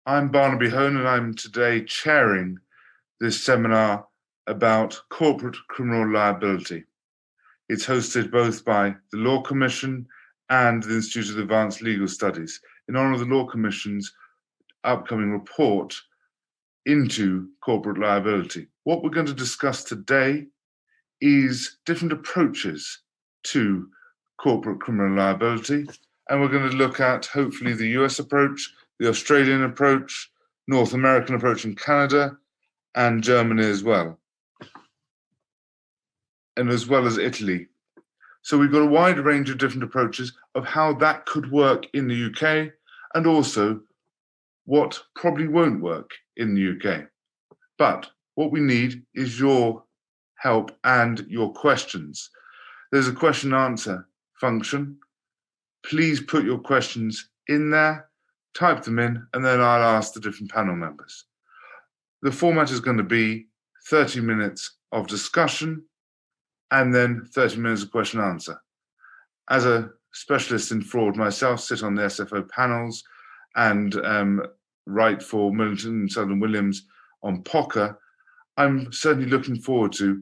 I'm Barnaby Hone, and I'm today chairing this seminar about corporate criminal liability. It's hosted both by the Law Commission and the Institute of Advanced Legal Studies in honour of the Law Commission's upcoming report into corporate liability. What we're going to discuss today is different approaches to corporate criminal liability, and we're going to look at hopefully the US approach, the Australian approach, North American approach in Canada, and Germany as well, and as well as Italy. So we've got a wide range of different approaches of how that could work in the UK, and also what probably won't work in the UK. But what we need is your help and your questions. There's a question and answer function. Please put your questions in there, type them in, and then I'll ask the different panel members. The format is going to be 30 minutes of discussion and then 30 minutes of question and answer. As a specialist in fraud myself, sit on the SFO panels and write for Millington and Southern Williams on POCA. I'm certainly looking forward to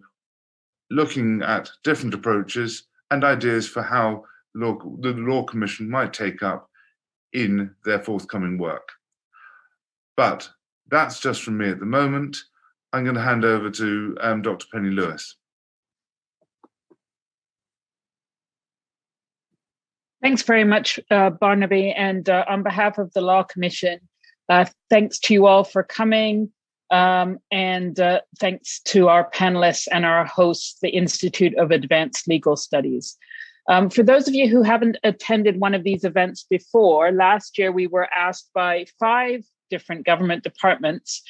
looking at different approaches and ideas for how the Law Commission might take up in their forthcoming work. But that's just from me at the moment. I'm going to hand over to Dr. Penny Lewis. Thanks very much, Barnaby. And on behalf of the Law Commission, thanks to you all for coming. And thanks to our panelists and our hosts, the Institute of Advanced Legal Studies. For those of you who haven't attended one of these events before, last year we were asked by 5 different government departments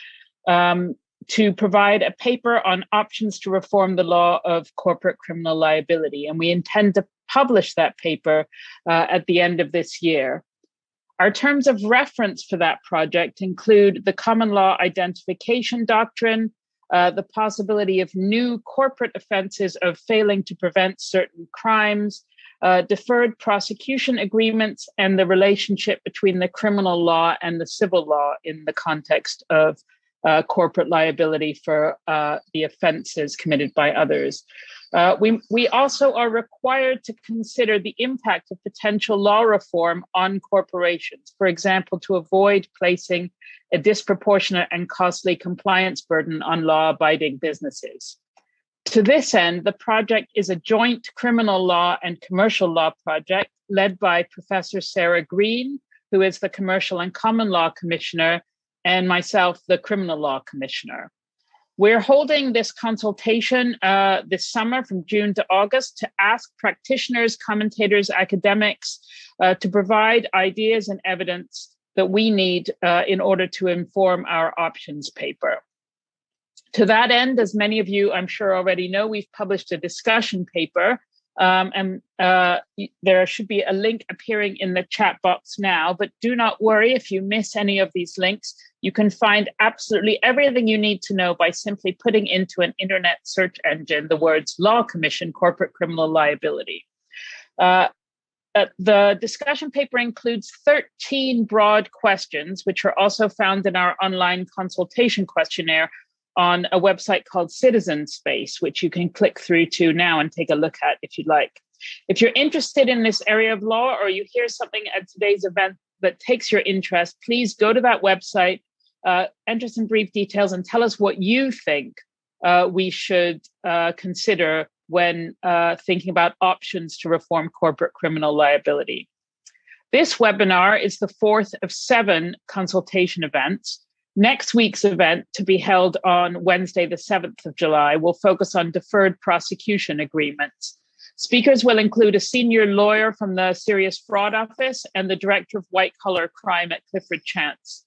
to provide a paper on options to reform the law of corporate criminal liability. And we intend to publish that paper at the end of this year. Our terms of reference for that project include the common law identification doctrine, the possibility of new corporate offenses of failing to prevent certain crimes, deferred prosecution agreements, and the relationship between the criminal law and the civil law in the context of corporate liability for the offenses committed by others. We also are required to consider the impact of potential law reform on corporations, for example, to avoid placing a disproportionate and costly compliance burden on law-abiding businesses. To this end, the project is a joint criminal law and commercial law project led by Professor Sarah Green, who is the Commercial and Common Law Commissioner, and myself, the Criminal Law Commissioner. We're holding this consultation this summer from June to August to ask practitioners, commentators, academics to provide ideas and evidence that we need in order to inform our options paper. To that end, as many of you I'm sure already know, we've published a discussion paper, and there should be a link appearing in the chat box now, but do not worry if you miss any of these links. You can find absolutely everything you need to know by simply putting into an internet search engine the words Law Commission, Corporate Criminal Liability. The discussion paper includes 13 broad questions, which are also found in our online consultation questionnaire on a website called Citizen Space, which you can click through to now and take a look at if you'd like. If you're interested in this area of law, or you hear something at today's event that takes your interest, please go to that website, enter some brief details, and tell us what you think we should consider when thinking about options to reform corporate criminal liability. This webinar is the 4th of 7 consultation events. Next week's event, to be held on Wednesday, the 7th of July, will focus on deferred prosecution agreements. Speakers will include a senior lawyer from the Serious Fraud Office and the Director of White Collar Crime at Clifford Chance.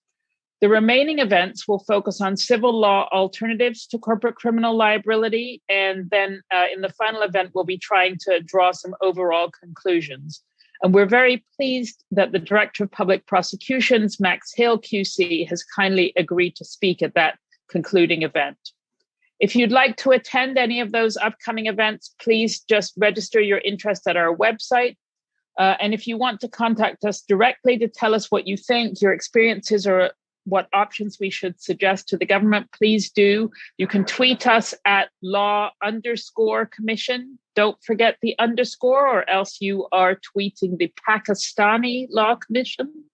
The remaining events will focus on civil law alternatives to corporate criminal liability, and then in the final event, we'll be trying to draw some overall conclusions. And we're very pleased that the Director of Public Prosecutions, Max Hill QC, has kindly agreed to speak at that concluding event. If you'd like to attend any of those upcoming events, please just register your interest at our website. And if you want to contact us directly to tell us what you think, your experiences, or what options we should suggest to the government, please do. You can tweet us at law_commission. Don't forget the underscore, or else you are tweeting the Pakistani Law Commission,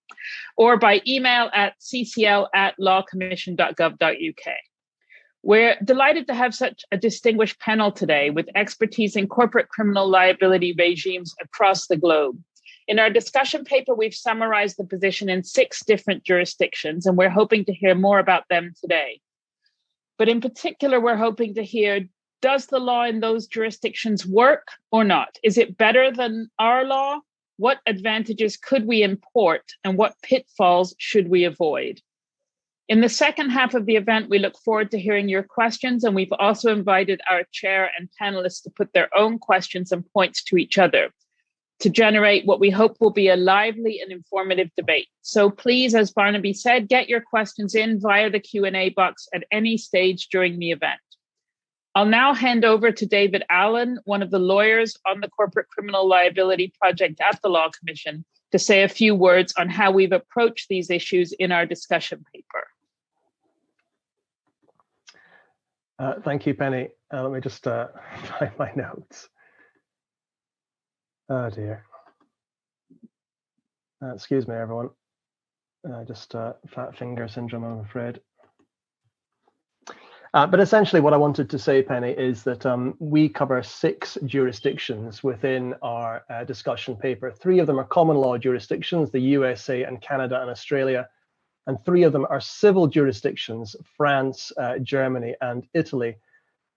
or by email at ccl@lawcommission.gov.uk. We're delighted to have such a distinguished panel today with expertise in corporate criminal liability regimes across the globe. In our discussion paper, we've summarized the position in 6 different jurisdictions, and we're hoping to hear more about them today. But in particular, we're hoping to hear, does the law in those jurisdictions work or not? Is it better than our law? What advantages could we import, and what pitfalls should we avoid? In the second half of the event, we look forward to hearing your questions, and we've also invited our chair and panelists to put their own questions and points to each other to generate what we hope will be a lively and informative debate. So please, as Barnaby said, get your questions in via the Q&A box at any stage during the event. I'll now hand over to David Allen, one of the lawyers on the Corporate Criminal Liability Project at the Law Commission, to say a few words on how we've approached these issues in our discussion paper. Thank you, Penny. Let me just find my notes. Oh dear. Excuse me, everyone. Just fat finger syndrome, I'm afraid. But essentially what I wanted to say, Penny, is that we cover 6 jurisdictions within our discussion paper. 3 of them are common law jurisdictions, the USA and Canada and Australia, and 3 of them are civil jurisdictions, France, Germany, and Italy.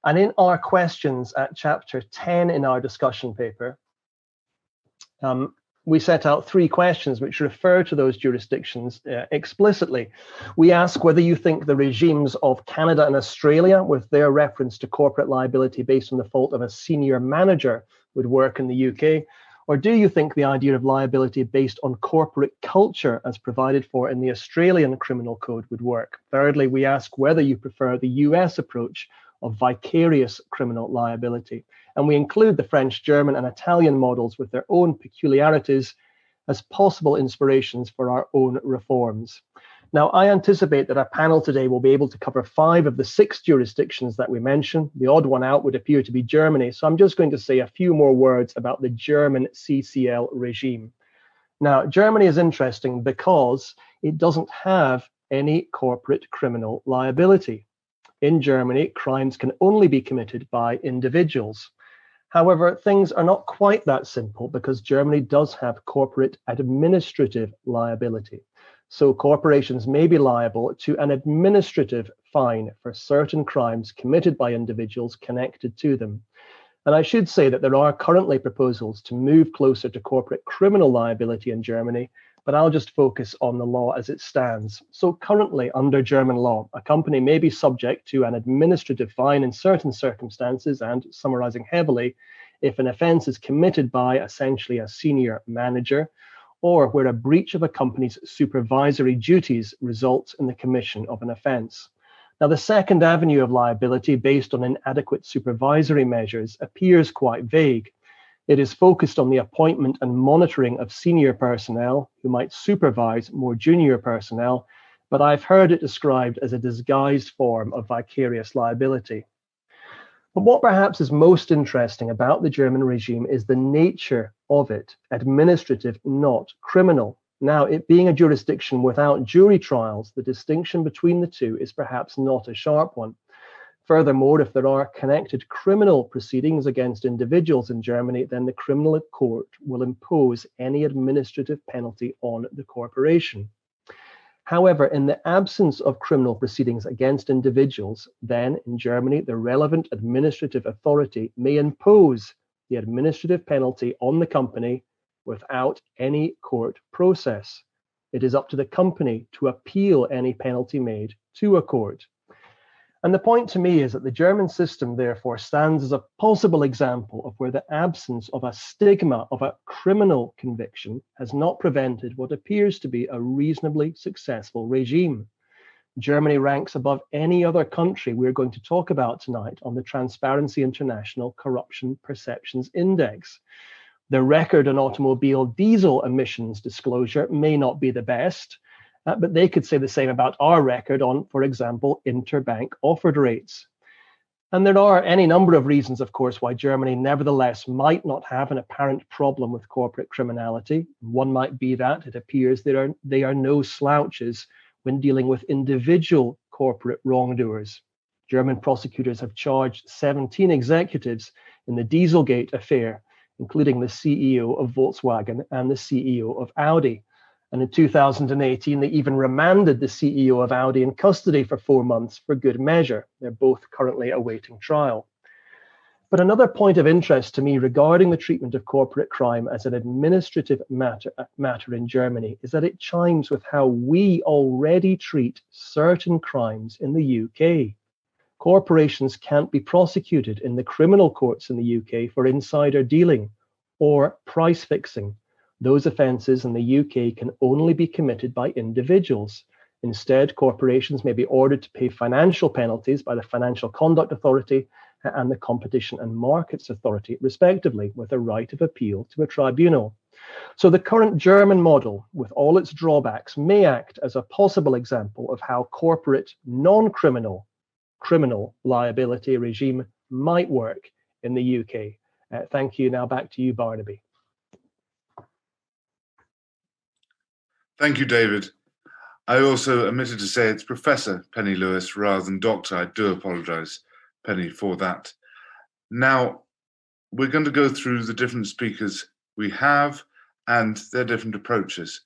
And in our questions at chapter 10 in our discussion paper, we set out 3 questions which refer to those jurisdictions explicitly. We ask whether you think the regimes of Canada and Australia, with their reference to corporate liability based on the fault of a senior manager, would work in the UK, or do you think the idea of liability based on corporate culture as provided for in the Australian Criminal Code would work? Thirdly, we ask whether you prefer the US approach of vicarious criminal liability. And we include the French, German, and Italian models with their own peculiarities as possible inspirations for our own reforms. Now, I anticipate that our panel today will be able to cover 5 of the 6 jurisdictions that we mentioned. The odd one out would appear to be Germany. So I'm just going to say a few more words about the German CCL regime. Now, Germany is interesting because it doesn't have any corporate criminal liability. In Germany, crimes can only be committed by individuals. However, things are not quite that simple because Germany does have corporate administrative liability. So corporations may be liable to an administrative fine for certain crimes committed by individuals connected to them. And I should say that there are currently proposals to move closer to corporate criminal liability in Germany, but I'll just focus on the law as it stands. So currently, under German law, a company may be subject to an administrative fine in certain circumstances, and summarizing heavily, if an offence is committed by essentially a senior manager, or where a breach of a company's supervisory duties results in the commission of an offence. Now, the second avenue of liability based on inadequate supervisory measures appears quite vague. It is focused on the appointment and monitoring of senior personnel who might supervise more junior personnel, but I've heard it described as a disguised form of vicarious liability. But what perhaps is most interesting about the German regime is the nature of it, administrative, not criminal. Now, it being a jurisdiction without jury trials, the distinction between the two is perhaps not a sharp one. Furthermore, if there are connected criminal proceedings against individuals in Germany, then the criminal court will impose any administrative penalty on the corporation. However, in the absence of criminal proceedings against individuals, then in Germany, the relevant administrative authority may impose the administrative penalty on the company without any court process. It is up to the company to appeal any penalty made to a court. And the point to me is that the German system, therefore, stands as a possible example of where the absence of a stigma of a criminal conviction has not prevented what appears to be a reasonably successful regime. Germany ranks above any other country we're going to talk about tonight on the Transparency International Corruption Perceptions Index. The record on automobile diesel emissions disclosure may not be the best, but they could say the same about our record on, for example, interbank offered rates. And there are any number of reasons, of course, why Germany nevertheless might not have an apparent problem with corporate criminality. One might be that it appears they are no slouches when dealing with individual corporate wrongdoers. German prosecutors have charged 17 executives in the Dieselgate affair, including the CEO of Volkswagen and the CEO of Audi. And in 2018, they even remanded the CEO of Audi in custody for 4 months for good measure. They're both currently awaiting trial. But another point of interest to me regarding the treatment of corporate crime as an administrative matter in Germany is that it chimes with how we already treat certain crimes in the UK. Corporations can't be prosecuted in the criminal courts in the UK for insider dealing or price fixing. Those offences in the UK can only be committed by individuals. Instead, corporations may be ordered to pay financial penalties by the Financial Conduct Authority and the Competition and Markets Authority, respectively, with a right of appeal to a tribunal. So the current German model, with all its drawbacks, may act as a possible example of how corporate non-criminal criminal liability regime might work in the UK. Thank you. Now back to you, Barnaby. Thank you, David. I also omitted to say it's Professor Penny Lewis rather than Doctor. I do apologise, Penny, for that. Now, we're going to go through the different speakers we have and their different approaches.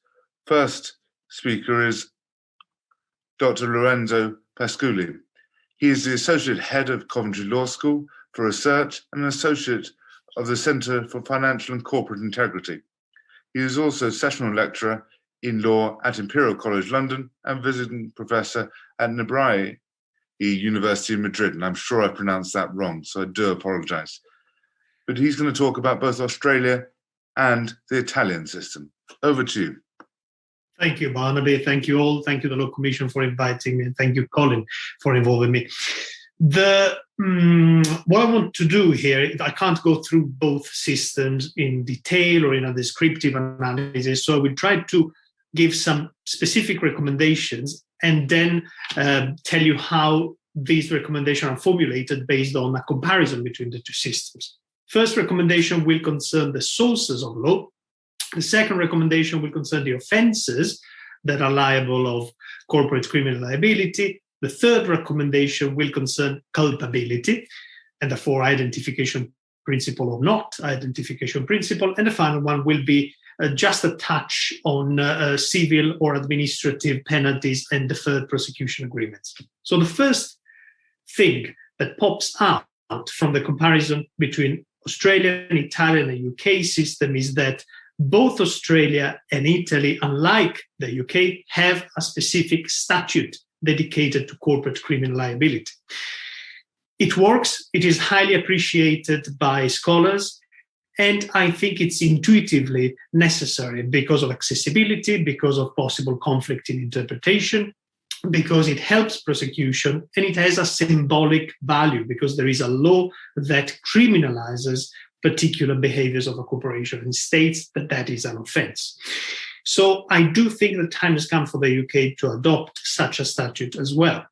First speaker is Dr. Lorenzo Pascule. He is the Associate Head of Coventry Law School for Research and an Associate of the Centre for Financial and Corporate Integrity. He is also Sessional Lecturer in Law at Imperial College London and Visiting Professor at Nebrae University in Madrid. And I'm sure I pronounced that wrong, so I do apologise. But he's going to talk about both Australia and the Italian system. Over to you. Thank you, Barnaby. Thank you all. Thank you, the Law Commission, for inviting me. And thank you, Colin, for involving me. What I want to do here, I can't go through both systems in detail or in a descriptive analysis, so I will try to give some specific recommendations and then tell you how these recommendations are formulated based on a comparison between the two systems. First recommendation will concern the sources of law. The second recommendation will concern the offences that are liable of corporate criminal liability. The third recommendation will concern culpability, and therefore identification principle or not identification principle. And the final one will be just a touch on civil or administrative penalties and deferred prosecution agreements. So the first thing that pops out from the comparison between Australian, Italian, and UK system is that both Australia and Italy, unlike the UK, have a specific statute dedicated to corporate criminal liability. It works, it is highly appreciated by scholars, and I think it's intuitively necessary because of accessibility, because of possible conflict in interpretation, because it helps prosecution, and it has a symbolic value because there is a law that criminalizes particular behaviors of a corporation and states that that is an offence. So I do think the time has come for the UK to adopt such a statute as well.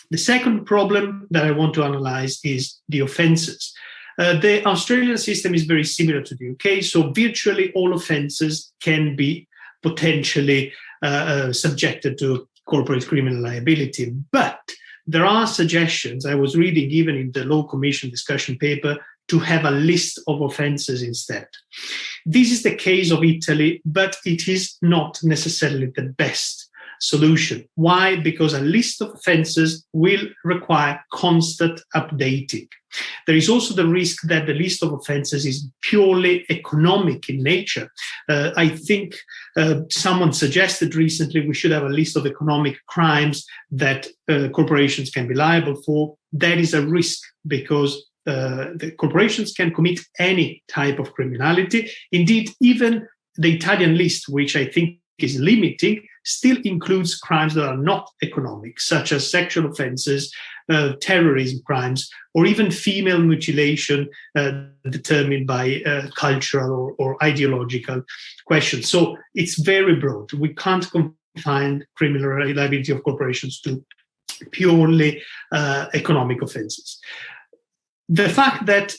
The second problem that I want to analyse is the offences. The Australian system is very similar to the UK, so virtually all offences can be potentially subjected to corporate criminal liability. But there are suggestions, I was reading even in the Law Commission discussion paper, to have a list of offences instead. This is the case of Italy, but it is not necessarily the best solution. Why? Because a list of offences will require constant updating. There is also the risk that the list of offences is purely economic in nature. I think someone suggested recently we should have a list of economic crimes that corporations can be liable for. That is a risk because the corporations can commit any type of criminality. Indeed, even the Italian list, which I think is limiting, still includes crimes that are not economic, such as sexual offences, terrorism crimes, or even female mutilation determined by cultural or ideological questions. So it's very broad. We can't confine criminal liability of corporations to purely economic offenses. The fact that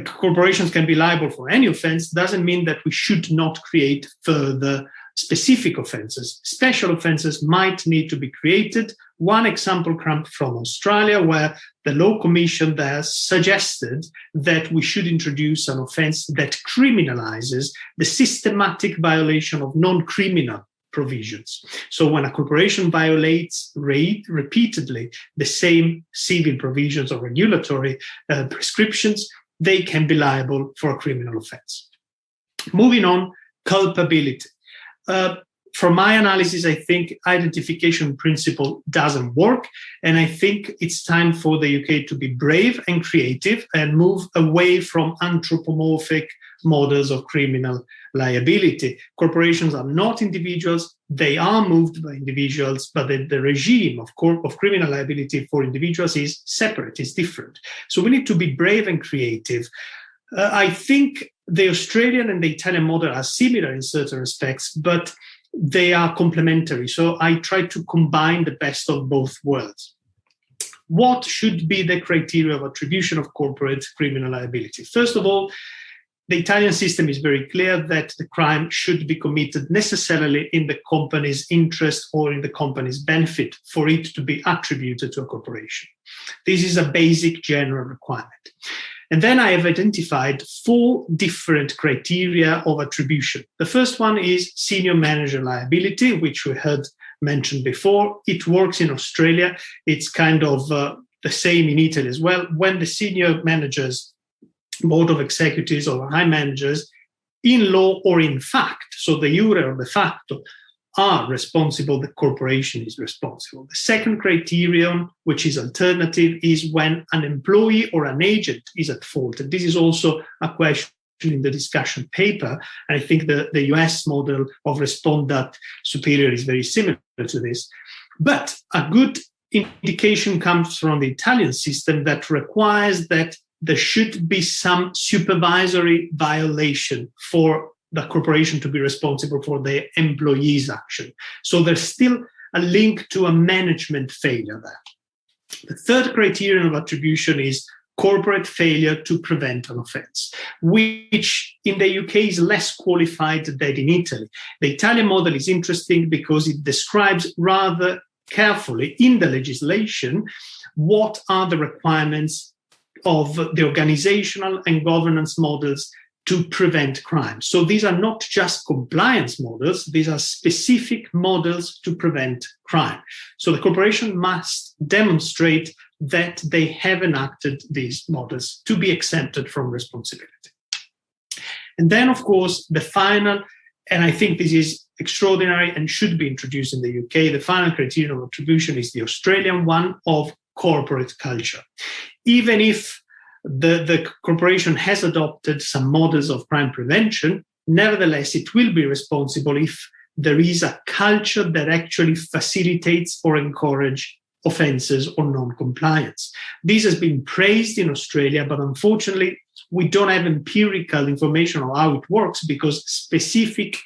corporations can be liable for any offense doesn't mean that we should not create further specific offenses. Special offenses might need to be created. One example comes from Australia, where the Law Commission there suggested that we should introduce an offense that criminalizes the systematic violation of non-criminal provisions. So when a corporation violates repeatedly the same civil provisions or regulatory prescriptions, they can be liable for a criminal offense. Moving on, culpability. From my analysis, I think identification principle doesn't work, and I think it's time for the UK to be brave and creative and move away from anthropomorphic models of criminal liability. Corporations are not individuals, they are moved by individuals, but the regime of criminal liability for individuals is separate, is different. So we need to be brave and creative. I think the Australian and the Italian model are similar in certain respects, but they are complementary. So I try to combine the best of both worlds. What should be the criteria of attribution of corporate criminal liability? First of all, the Italian system is very clear that the crime should be committed necessarily in the company's interest or in the company's benefit for it to be attributed to a corporation. This is a basic general requirement. And then I have identified 4 different criteria of attribution. The first one is senior manager liability, which we heard mentioned before. It works in Australia. It's kind of the same in Italy as well. When the senior managers, board of executives or high managers, in law or in fact, so the jure or de facto, are responsible, the corporation is responsible. The second criterion, which is alternative, is when an employee or an agent is at fault. And this is also a question in the discussion paper. And I think the US model of respondat superior is very similar to this. But a good indication comes from the Italian system that requires that there should be some supervisory violation for the corporation to be responsible for their employees' action. So there's still a link to a management failure there. The third criterion of attribution is corporate failure to prevent an offence, which in the UK is less qualified than in Italy. The Italian model is interesting because it describes rather carefully in the legislation what are the requirements of the organizational and governance models to prevent crime. So these are not just compliance models, these are specific models to prevent crime. So the corporation must demonstrate that they have enacted these models to be exempted from responsibility. And then, of course, the final, and I think this is extraordinary and should be introduced in the UK, the final criterion of attribution is the Australian one of corporate culture. Even if the corporation has adopted some models of crime prevention, nevertheless, it will be responsible if there is a culture that actually facilitates or encourages offences or non-compliance. This has been praised in Australia, but unfortunately, we don't have empirical information on how it works because specific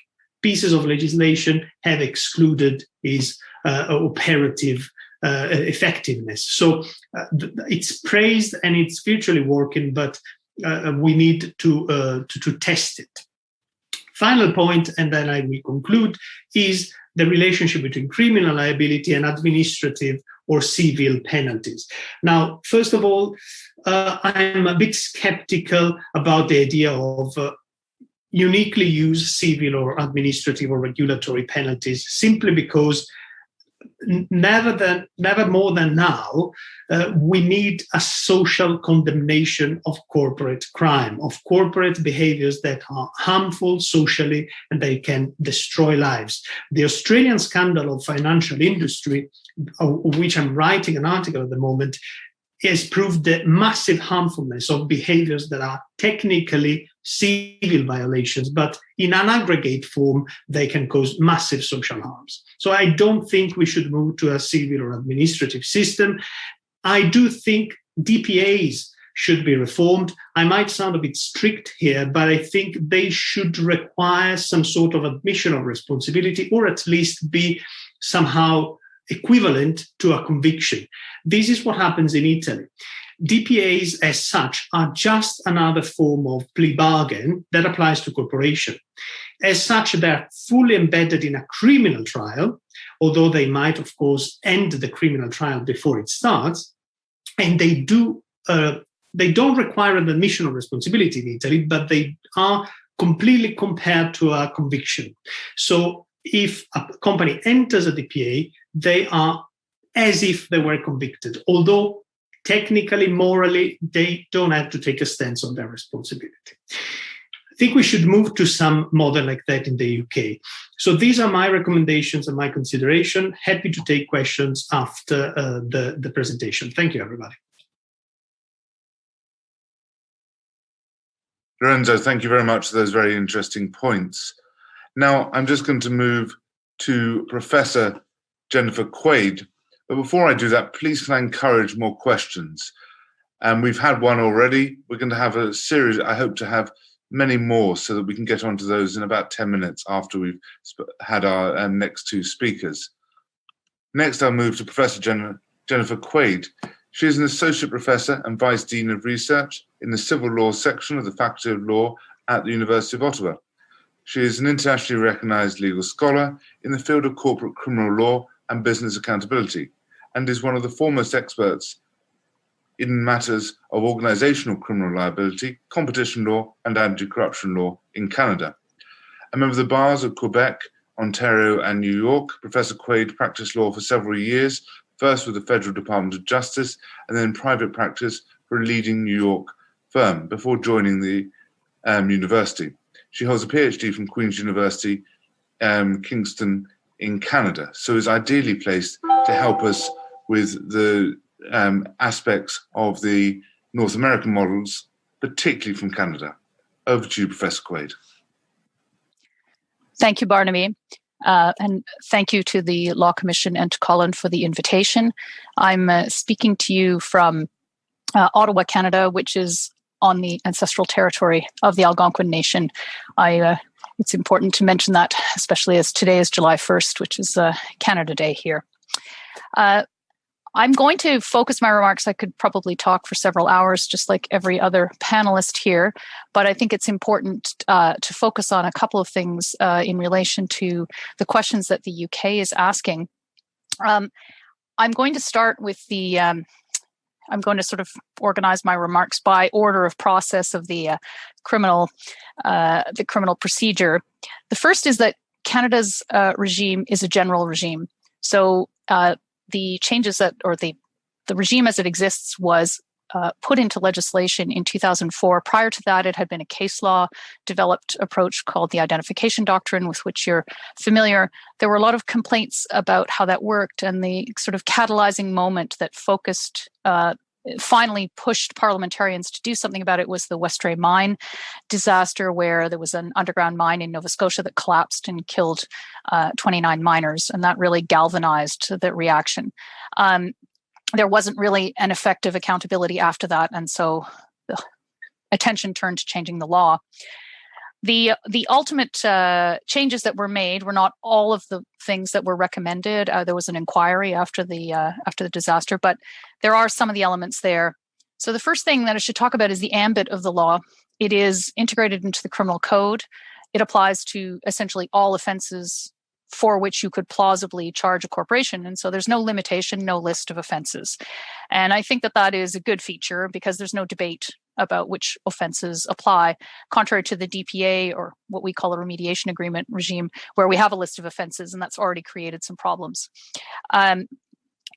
pieces of legislation have excluded its operative effectiveness. So it's praised and it's virtually working, but we need to test it. Final point, and then I will conclude, is the relationship between criminal liability and administrative or civil penalties. Now, first of all, I'm a bit skeptical about the idea of uniquely used civil or administrative or regulatory penalties simply because never more than now, we need a social condemnation of corporate crime, of corporate behaviors that are harmful socially and they can destroy lives. The Australian scandal of financial industry, of which I'm writing an article at the moment, has proved the massive harmfulness of behaviors that are technically civil violations, but in an aggregate form, they can cause massive social harms. So I don't think we should move to a civil or administrative system. I do think DPAs should be reformed. I might sound a bit strict here, but I think they should require some sort of admission of responsibility, or at least be somehow equivalent to a conviction. This is what happens in Italy. DPAs as such are just another form of plea bargain that applies to corporation. As such, they're fully embedded in a criminal trial, although they might, of course, end the criminal trial before it starts. And they don't require an admission of responsibility in Italy, but they are completely compared to a conviction. So if a company enters a DPA, they are as if they were convicted, although technically, morally, they don't have to take a stance on their responsibility. I think we should move to some model like that in the UK. So these are my recommendations and my consideration. Happy to take questions after the presentation. Thank you, everybody. Lorenzo, thank you very much for those very interesting points. Now, I'm just going to move to Professor Jennifer Quaid. But before I do that, please can I encourage more questions? We've had one already. We're going to have a series. I hope to have many more so that we can get onto those in about 10 minutes after we've had our next two speakers. Next, I'll move to Professor Jennifer Quaid. She is an Associate Professor and Vice Dean of Research in the Civil Law section of the Faculty of Law at the University of Ottawa. She is an internationally recognized legal scholar in the field of corporate criminal law and business accountability, and is one of the foremost experts in matters of organizational criminal liability, competition law, and anti-corruption law in Canada. A member of the bars of Quebec, Ontario, and New York, Professor Quaid practiced law for several years, first with the Federal Department of Justice, and then private practice for a leading New York firm before joining the university. She holds a PhD from Queen's University, Kingston, in Canada, so is ideally placed to help us with the aspects of the North American models, particularly from Canada. Over to you, Professor Quaid. Thank you, Barnaby. And thank you to the Law Commission and to Colin for the invitation. I'm speaking to you from Ottawa, Canada, which is on the ancestral territory of the Algonquin Nation. It's important to mention that, especially as today is July 1st, which is Canada Day here. I'm going to focus my remarks. I could probably talk for several hours, just like every other panelist here, but I think it's important to focus on a couple of things in relation to the questions that the UK is asking. I'm going to start with I'm going to sort of organize my remarks by order of process of the criminal procedure. The first is that Canada's regime is a general regime. So the changes the regime as it exists was put into legislation in 2004. Prior to that, it had been a case law developed approach called the identification doctrine, with which you're familiar. There were a lot of complaints about how that worked, and the sort of catalyzing moment that finally pushed parliamentarians to do something about it was the Westray mine disaster, where there was an underground mine in Nova Scotia that collapsed and killed 29 miners, and that really galvanized the reaction. There wasn't really an effective accountability after that, and so attention turned to changing the law. The ultimate changes that were made were not all of the things that were recommended. There was an inquiry after the disaster, but there are some of the elements there. So the first thing that I should talk about is the ambit of the law. It is integrated into the criminal code. It applies to essentially all offenses for which you could plausibly charge a corporation. And so there's no limitation, no list of offenses. And I think that that is a good feature because there's no debate about which offenses apply, contrary to the DPA, or what we call a remediation agreement regime, where we have a list of offenses, and that's already created some problems.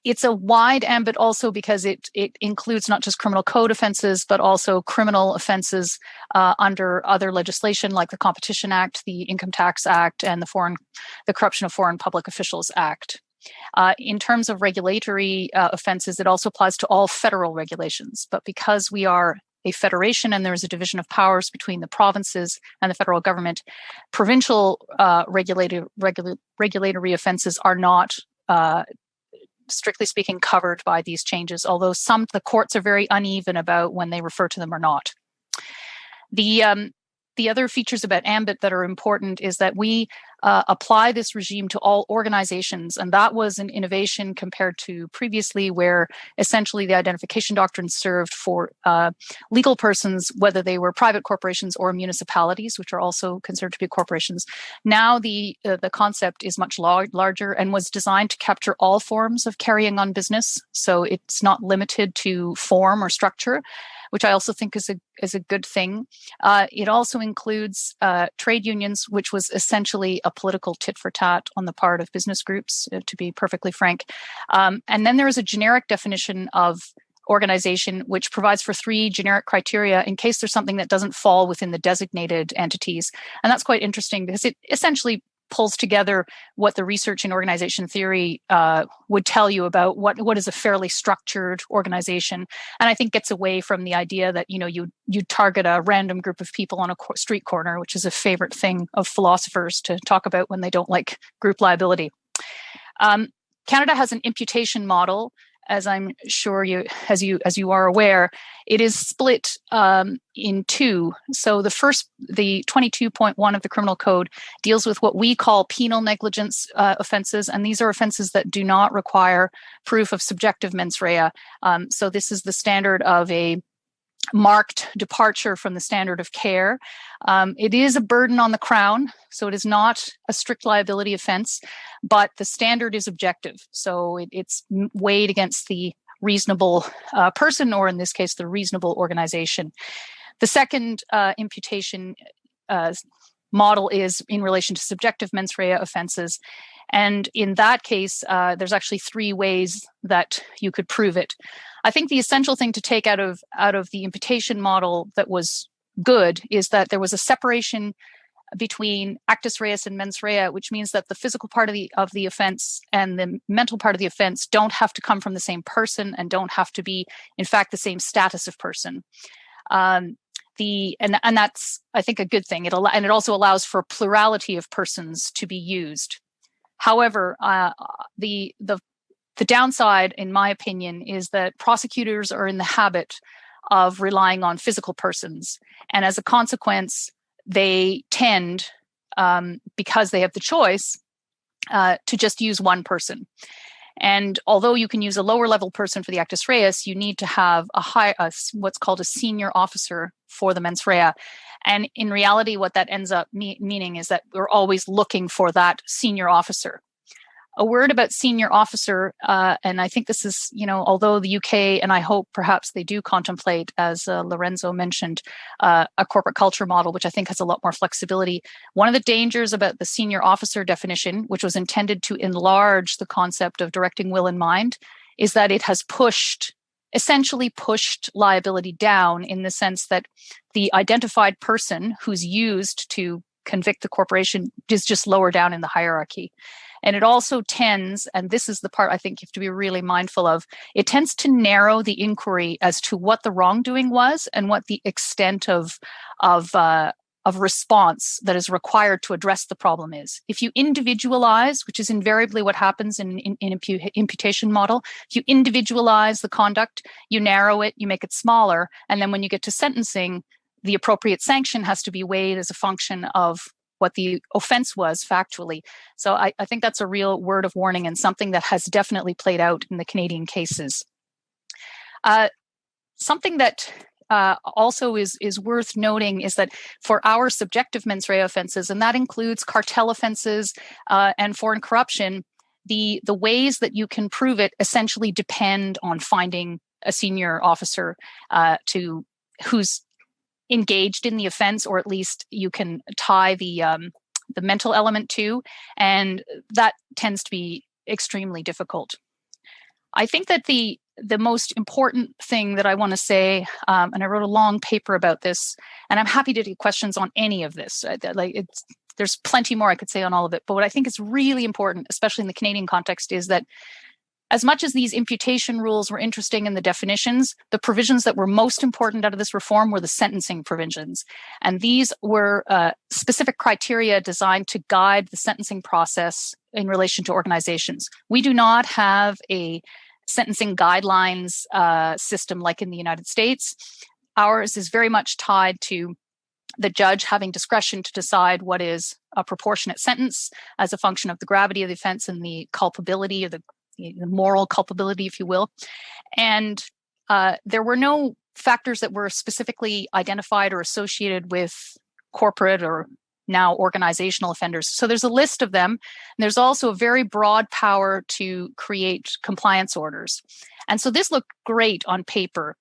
It's a wide ambit also because it includes not just criminal code offenses, but also criminal offenses under other legislation like the Competition Act, the Income Tax Act, and the Corruption of Foreign Public Officials Act. In terms of regulatory offenses, it also applies to all federal regulations. But because we are a federation and there is a division of powers between the provinces and the federal government, provincial regulatory offenses are not strictly speaking, covered by these changes, although the courts are very uneven about when they refer to them or not. The other features about AMBIT that are important is that we apply this regime to all organizations, and that was an innovation compared to previously, where essentially the identification doctrine served for legal persons, whether they were private corporations or municipalities, which are also considered to be corporations. Now the concept is much larger and was designed to capture all forms of carrying on business, so it's not limited to form or structure, which I also think is a good thing. It also includes trade unions, which was essentially a political tit for tat on the part of business groups, to be perfectly frank. And then there is a generic definition of organization, which provides for 3 generic criteria in case there's something that doesn't fall within the designated entities. And that's quite interesting because it essentially pulls together what the research in organization theory would tell you about what is a fairly structured organization, and I think gets away from the idea that you target a random group of people on a street corner, which is a favorite thing of philosophers to talk about when they don't like group liability. Canada has an imputation model. As I'm sure as you are aware, it is split in 2. So the 22.1 of the Criminal Code deals with what we call penal negligence offenses, and these are offenses that do not require proof of subjective mens rea. So this is the standard of a marked departure from the standard of care. It is a burden on the Crown, so it is not a strict liability offense, but the standard is objective. So it's weighed against the reasonable person, or in this case, the reasonable organization. The second imputation model is in relation to subjective mens rea offenses. And in that case, there's actually 3 ways that you could prove it. I think the essential thing to take out of the imputation model that was good is that there was a separation between actus reus and mens rea, which means that the physical part of the offense and the mental part of the offense don't have to come from the same person and don't have to be, in fact, the same status of person. And that's, I think, a good thing. And it also allows for a plurality of persons to be used. However, the downside, in my opinion, is that prosecutors are in the habit of relying on physical persons. And as a consequence, they tend, because they have the choice, to just use one person. And although you can use a lower level person for the actus reus, you need to have what's called a senior officer for the mens rea. And in reality, what that ends up meaning is that we're always looking for that senior officer. A word about senior officer, and I think this is, although the UK, and I hope perhaps they do contemplate, as Lorenzo mentioned, a corporate culture model, which I think has a lot more flexibility. One of the dangers about the senior officer definition, which was intended to enlarge the concept of directing will and mind, is that it has essentially pushed liability down, in the sense that the identified person who's used to convict the corporation is just lower down in the hierarchy. And it also tends, and this is the part I think you have to be really mindful of, it tends to narrow the inquiry as to what the wrongdoing was and what the extent of response that is required to address the problem is. If you individualize, which is invariably what happens in imputation model, if you individualize the conduct, you narrow it, you make it smaller, and then when you get to sentencing, the appropriate sanction has to be weighed as a function of what the offense was factually. So I think that's a real word of warning, and something that has definitely played out in the Canadian cases. Something that also is worth noting is that for our subjective mens rea offenses, and that includes cartel offenses and foreign corruption, the ways that you can prove it essentially depend on finding a senior officer who's engaged in the offense, or at least you can tie the mental element to, and that tends to be extremely difficult. I think that the most important thing that I want to say, and I wrote a long paper about this, and I'm happy to take questions on any of this. There's plenty more I could say on all of it, but what I think is really important, especially in the Canadian context, is that as much as these imputation rules were interesting in the definitions, the provisions that were most important out of this reform were the sentencing provisions. And these were specific criteria designed to guide the sentencing process in relation to organizations. We do not have a sentencing guidelines system like in the United States. Ours is very much tied to the judge having discretion to decide what is a proportionate sentence as a function of the gravity of the offense and the culpability or the moral culpability, if you will. And there were no factors that were specifically identified or associated with corporate or now organizational offenders. So there's a list of them. And there's also a very broad power to create compliance orders. And so this looked great on paper.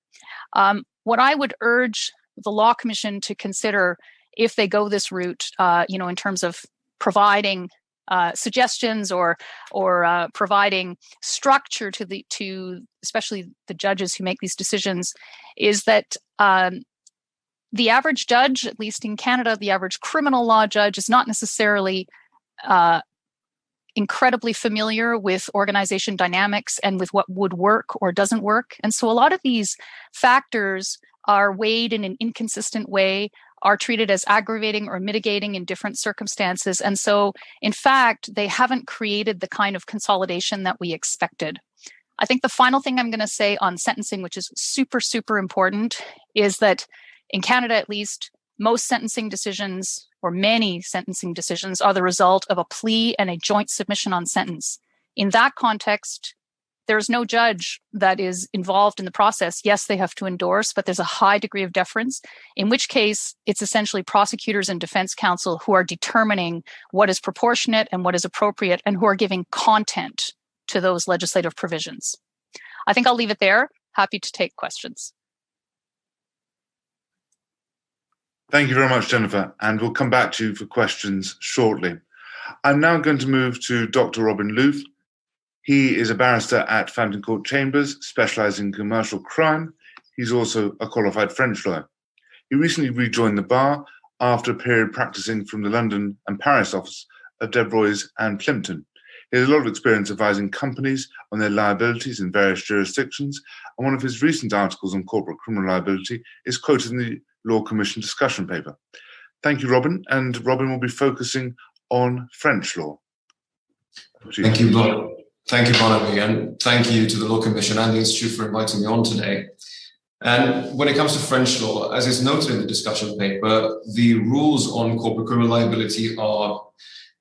What I would urge the Law Commission to consider if they go this route, in terms of providing suggestions or providing structure to especially the judges who make these decisions, is that the average judge, at least in Canada, the average criminal law judge is not necessarily incredibly familiar with organization dynamics and with what would work or doesn't work. And so a lot of these factors are weighed in an inconsistent way, are treated as aggravating or mitigating in different circumstances. And so, in fact, they haven't created the kind of consolidation that we expected. I think the final thing I'm going to say on sentencing, which is super, super important, is that in Canada, at least, most sentencing decisions, or many sentencing decisions, are the result of a plea and a joint submission on sentence. In that context, there's no judge that is involved in the process. Yes, they have to endorse, but there's a high degree of deference, in which case it's essentially prosecutors and defense counsel who are determining what is proportionate and what is appropriate and who are giving content to those legislative provisions. I think I'll leave it there. Happy to take questions. Thank you very much, Jennifer, and we'll come back to you for questions shortly. I'm now going to move to Dr. Robin Loof. He is a barrister at Fountain Court Chambers, specialising in commercial crime. He's also a qualified French lawyer. He recently rejoined the bar after a period practising from the London and Paris office of Devroys and Plimpton. He has a lot of experience advising companies on their liabilities in various jurisdictions, and one of his recent articles on corporate criminal liability is quoted in the Law Commission discussion paper. Thank you, Robin, and Robin will be focusing on French law. Thank you, Bob. Thank you, Barnaby, and thank you to the Law Commission and the Institute for inviting me on today. And when it comes to French law, as is noted in the discussion paper, the rules on corporate criminal liability are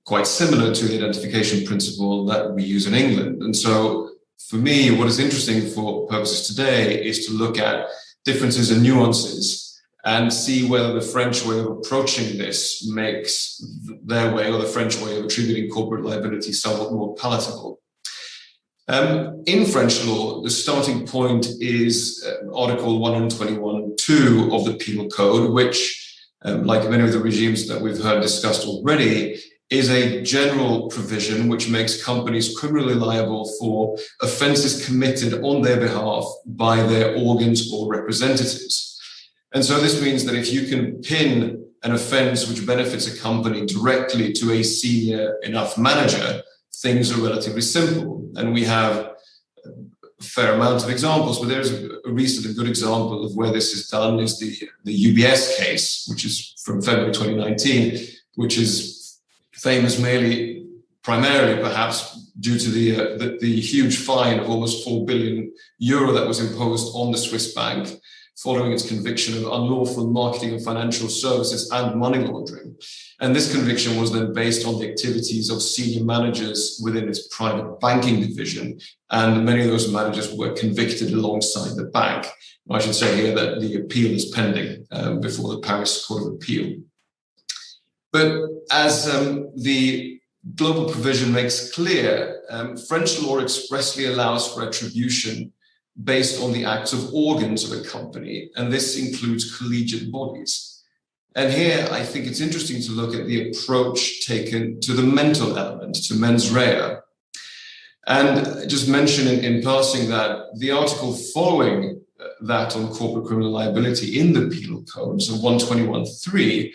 quite similar to the identification principle that we use in England. And so for me, what is interesting for purposes today is to look at differences and nuances and see whether the French way of approaching this makes their way or the French way of attributing corporate liability somewhat more palatable. In French law, the starting point is Article 121.2 of the Penal Code, which, like many of the regimes that we've heard discussed already, is a general provision which makes companies criminally liable for offences committed on their behalf by their organs or representatives. And so this means that if you can pin an offence which benefits a company directly to a senior enough manager, things are relatively simple. And we have a fair amount of examples, but there's a recent and good example of where this is done is the Ubs case, which is from February 2019, which is famous primarily perhaps due to the huge fine of almost 4 billion euro that was imposed on the Swiss bank following its conviction of unlawful marketing of financial services and money laundering. And this conviction was then based on the activities of senior managers within its private banking division. And many of those managers were convicted alongside the bank. I should say here that the appeal is pending before the Paris Court of Appeal. But as the global provision makes clear, French law expressly allows for attribution based on the acts of organs of a company, and this includes collegiate bodies. And here, I think it's interesting to look at the approach taken to the mental element, to mens rea. And just mention in passing that the article following that on corporate criminal liability in the Penal Code, so 121.3,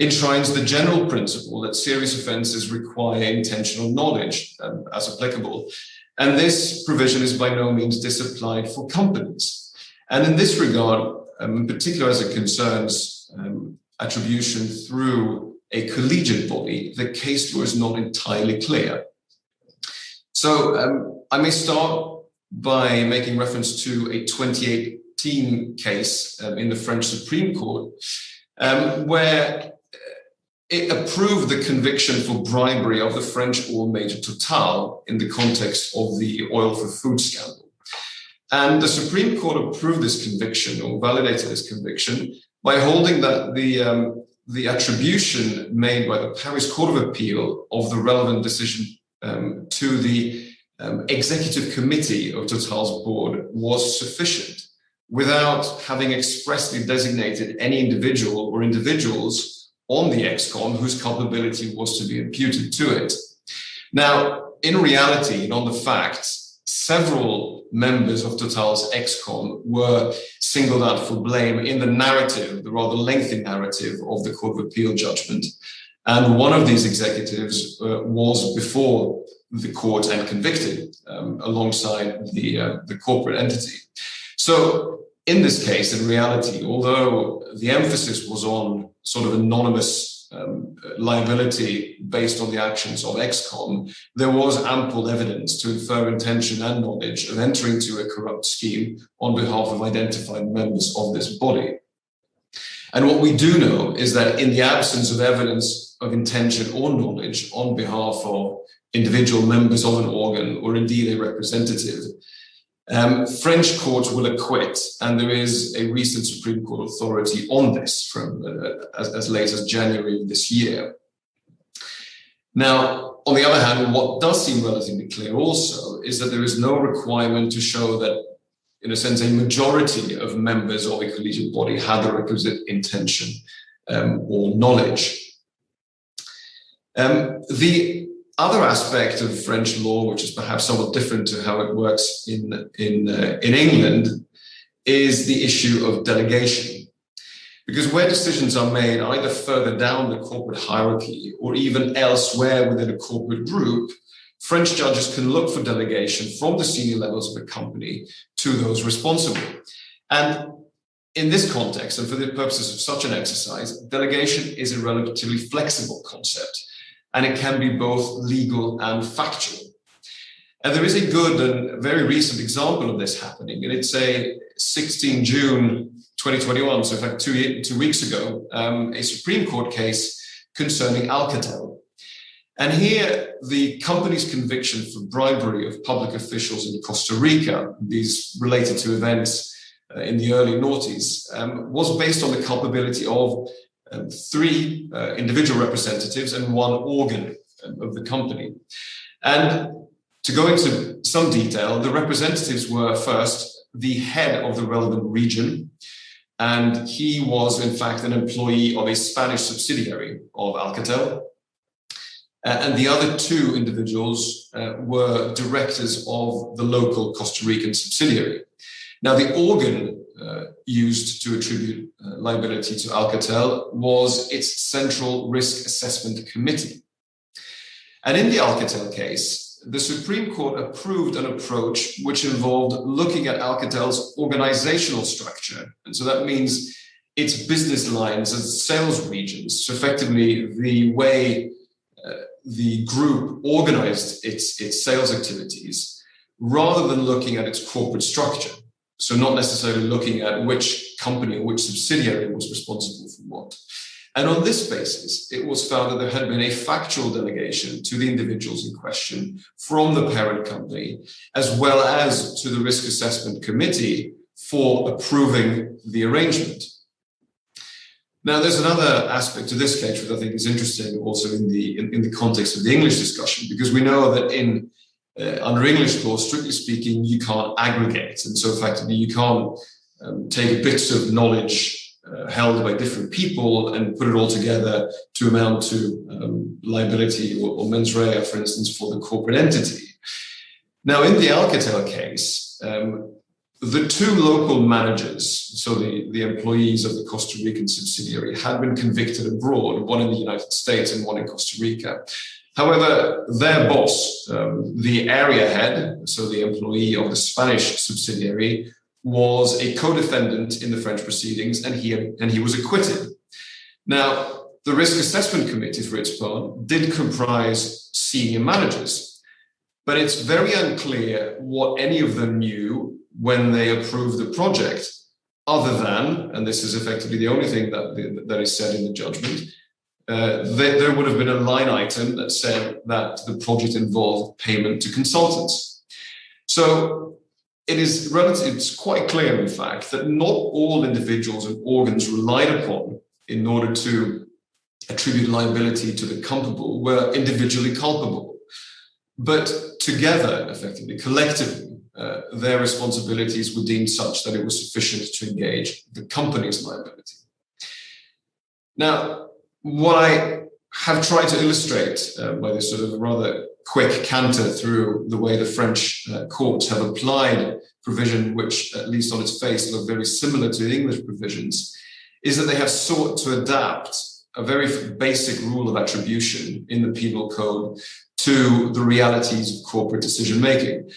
enshrines the general principle that serious offences require intentional knowledge, as applicable. And this provision is by no means disapplied for companies. And in this regard, in particular as it concerns attribution through a collegiate body, the case law is not entirely clear. So I may start by making reference to a 2018 case in the French Supreme Court, where it approved the conviction for bribery of the French oil major Total in the context of the oil for food scandal. And the Supreme Court approved this conviction, or validated this conviction, by holding that the attribution made by the Paris Court of Appeal of the relevant decision to the executive committee of Total's board was sufficient, without having expressly designated any individual or individuals on the ExCom whose culpability was to be imputed to it. Now, in reality and on the facts, several members of Total's ExCom were singled out for blame in the narrative, the rather lengthy narrative of the Court of Appeal judgment. And one of these executives was before the court and convicted alongside the corporate entity. So in this case, in reality, although the emphasis was on sort of anonymous liability based on the actions of ExCom, there was ample evidence to infer intention and knowledge of entering into a corrupt scheme on behalf of identified members of this body. And what we do know is that in the absence of evidence of intention or knowledge on behalf of individual members of an organ or indeed a representative, French courts will acquit, and there is a recent Supreme Court authority on this from as late as January of this year. Now, on the other hand, what does seem relatively clear also is that there is no requirement to show that, in a sense, a majority of members of a collegiate body had the requisite intention or knowledge. The other aspect of French law, which is perhaps somewhat different to how it works in England, is the issue of delegation. Because where decisions are made either further down the corporate hierarchy or even elsewhere within a corporate group, French judges can look for delegation from the senior levels of a company to those responsible. And in this context, and for the purposes of such an exercise, delegation is a relatively flexible concept, and it can be both legal and factual. And there is a good and very recent example of this happening, and it's a 16 June 2021, so in fact 2 weeks ago, a Supreme Court case concerning Alcatel. And here, the company's conviction for bribery of public officials in Costa Rica, these related to events in the early noughties, was based on the culpability of 3 individual representatives and 1 organ of the company. And to go into some detail, the representatives were first the head of the relevant region, and he was in fact an employee of a Spanish subsidiary of Alcatel. And the other 2 individuals were directors of the local Costa Rican subsidiary. Now, the organ used to attribute liability to Alcatel was its Central Risk Assessment Committee. And in the Alcatel case, the Supreme Court approved an approach which involved looking at Alcatel's organizational structure. And so that means its business lines as sales regions, so effectively the way the group organized its sales activities, rather than looking at its corporate structure. So not necessarily looking at which company or which subsidiary was responsible for what. And on this basis, it was found that there had been a factual delegation to the individuals in question from the parent company, as well as to the Risk Assessment Committee for approving the arrangement. Now, there's another aspect to this case which I think is interesting also in the context of the English discussion, because we know that under English law, strictly speaking, you can't aggregate. And so effectively, you can't take bits of knowledge held by different people and put it all together to amount to liability or mens rea, for instance, for the corporate entity. Now, in the Alcatel case, the 2 local managers, so the employees of the Costa Rican subsidiary, had been convicted abroad, one in the United States and one in Costa Rica. However, their boss, the area head, so the employee of the Spanish subsidiary, was a co-defendant in the French proceedings, and he was acquitted. Now, the Risk Assessment Committee, for its part, did comprise senior managers, but it's very unclear what any of them knew when they approved the project, other than, and this is effectively the only thing that is said in the judgment, there would have been a line item that said that the project involved payment to consultants. So it's quite clear, in fact, that not all individuals and organs relied upon in order to attribute liability to the culpable were individually culpable. But together, effectively, collectively, their responsibilities were deemed such that it was sufficient to engage the company's liability. Now, what I have tried to illustrate by this sort of rather quick canter through the way the French courts have applied provision, which at least on its face look very similar to English provisions, is that they have sought to adapt a very basic rule of attribution in the penal code to the realities of corporate decision-making.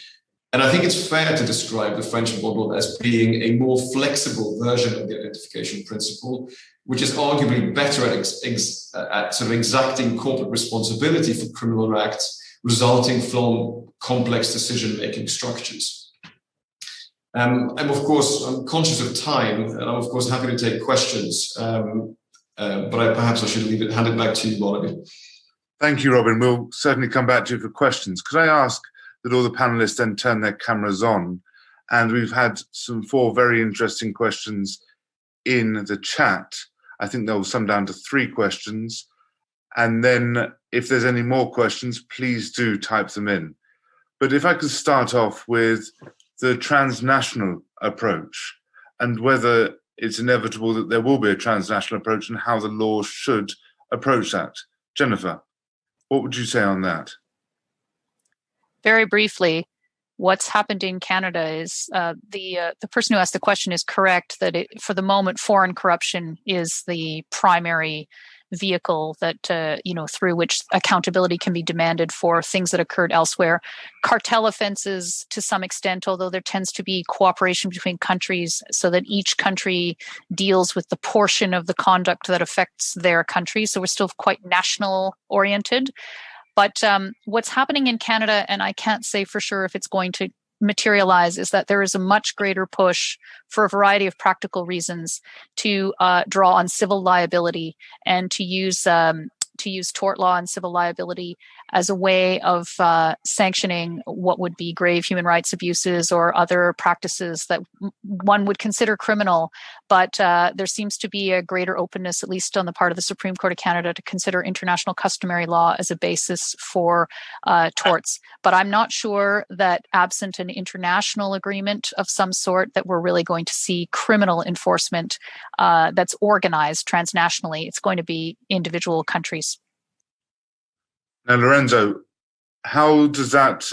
And I think it's fair to describe the French model as being a more flexible version of the identification principle, which is arguably better at sort of exacting corporate responsibility for criminal acts resulting from complex decision-making structures. I'm conscious of time, and I'm of course happy to take questions, but perhaps I should hand it back to you, Barnaby. Thank you, Robin. We'll certainly come back to you for questions. Could I ask that all the panelists then turn their cameras on? And we've had 4 very interesting questions in the chat. I think they'll sum down to 3 questions. And then if there's any more questions, please do type them in. But if I could start off with the transnational approach and whether it's inevitable that there will be a transnational approach and how the law should approach that. Jennifer, what would you say on that? Very briefly, what's happened in Canada is the person who asked the question is correct that for the moment, foreign corruption is the primary vehicle that through which accountability can be demanded for things that occurred elsewhere. Cartel offenses, to some extent, although there tends to be cooperation between countries so that each country deals with the portion of the conduct that affects their country. So we're still quite national oriented. But what's happening in Canada, and I can't say for sure if it's going to materialize, is that there is a much greater push for a variety of practical reasons to draw on civil liability and to use tort law and civil liability as a way of sanctioning what would be grave human rights abuses or other practices that one would consider criminal. But there seems to be a greater openness, at least on the part of the Supreme Court of Canada, to consider international customary law as a basis for torts. But I'm not sure that absent an international agreement of some sort that we're really going to see criminal enforcement that's organized transnationally. It's going to be individual countries. Now, Lorenzo, how does that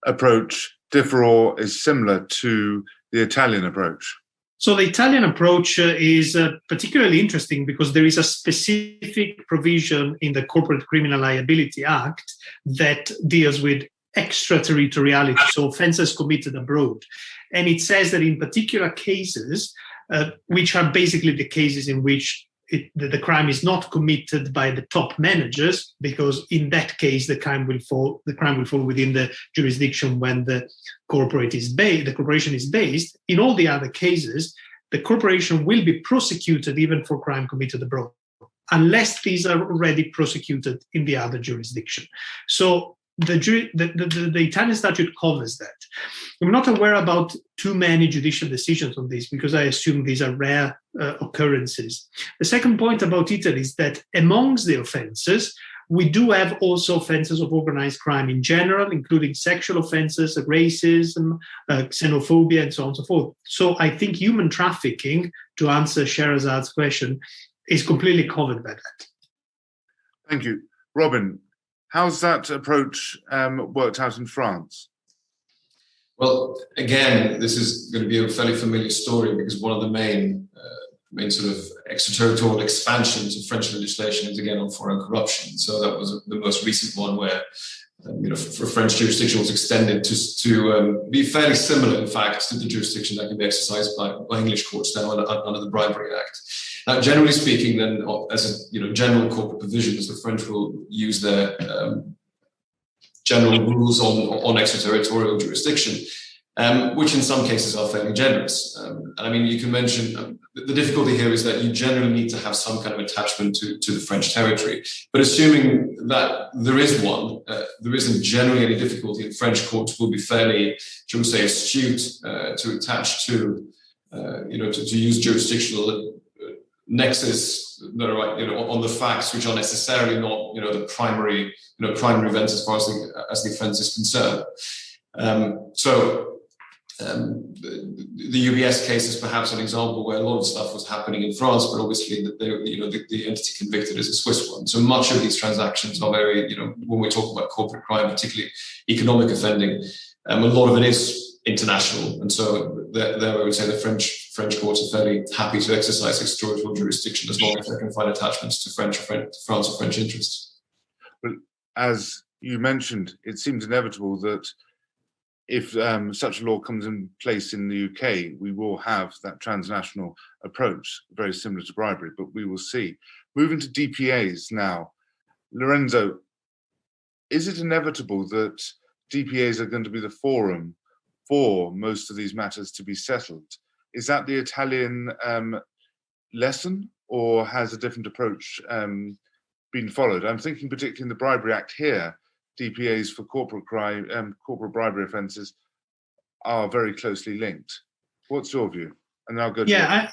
approach differ or is similar to the Italian approach? So the Italian approach is particularly interesting because there is a specific provision in the Corporate Criminal Liability Act that deals with extraterritoriality, so offences committed abroad. And it says that in particular cases, which are basically the cases in which the crime is not committed by the top managers, because in that case the crime will fall within the jurisdiction when the corporation is based. In all the other cases, the corporation will be prosecuted even for crime committed abroad, unless these are already prosecuted in the other jurisdiction. So the Italian statute covers that. I'm not aware about too many judicial decisions on this because I assume these are rare occurrences. The second point about Italy is that amongst the offences, we do have also offences of organised crime in general, including sexual offences, racism, xenophobia, and so on and so forth. So I think human trafficking, to answer Sherazad's question, is completely covered by that. Thank you. Robin, how's that approach worked out in France? Well, again, this is going to be a fairly familiar story because one of the main main sort of extraterritorial expansions of French legislation is again on foreign corruption. So that was the most recent one where, for French jurisdiction was extended to be fairly similar, in fact, to the jurisdiction that can be exercised by English courts now under the Bribery Act. Now, generally speaking, then, as general corporate provisions, the French will use their general rules on extraterritorial jurisdiction, which in some cases are fairly generous. And I mean, you can mention the difficulty here is that you generally need to have some kind of attachment to the French territory. But assuming that there is one, there isn't generally any difficulty, and French courts will be fairly, shall we say, astute to attach to, to use jurisdictional nexus that are on the facts which are necessarily not the primary event as far as the offence is concerned. The Ubs case is perhaps an example where a lot of stuff was happening in France, but obviously the entity convicted is a Swiss one. So much of these transactions are very, when we talk about corporate crime, particularly economic offending, a lot of it is international. And so there I would say the French courts are fairly happy to exercise extraterritorial jurisdiction as long as they can find attachments to France or French interests. But as you mentioned, it seems inevitable that if such a law comes in place in the UK, we will have that transnational approach, very similar to bribery, but we will see. Moving to DPAs now. Lorenzo, is it inevitable that DPAs are going to be the forum for most of these matters to be settled? Is that the Italian lesson, or has a different approach been followed? I'm thinking particularly in the Bribery Act here, DPAs for corporate crime, corporate bribery offences are very closely linked. What's your view? And I'll go to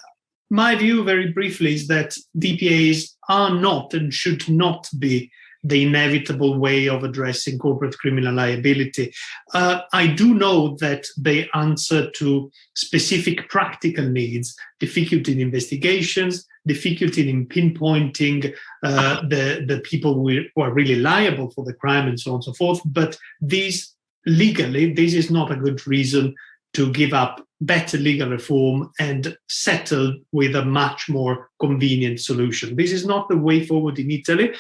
my view, very briefly, is that DPAs are not and should not be the inevitable way of addressing corporate criminal liability. I do know that they answer to specific practical needs, difficulty in investigations, difficulty in pinpointing the people who are really liable for the crime and so on and so forth. But this is not a good reason to give up better legal reform and settle with a much more convenient solution. This is not the way forward in Italy.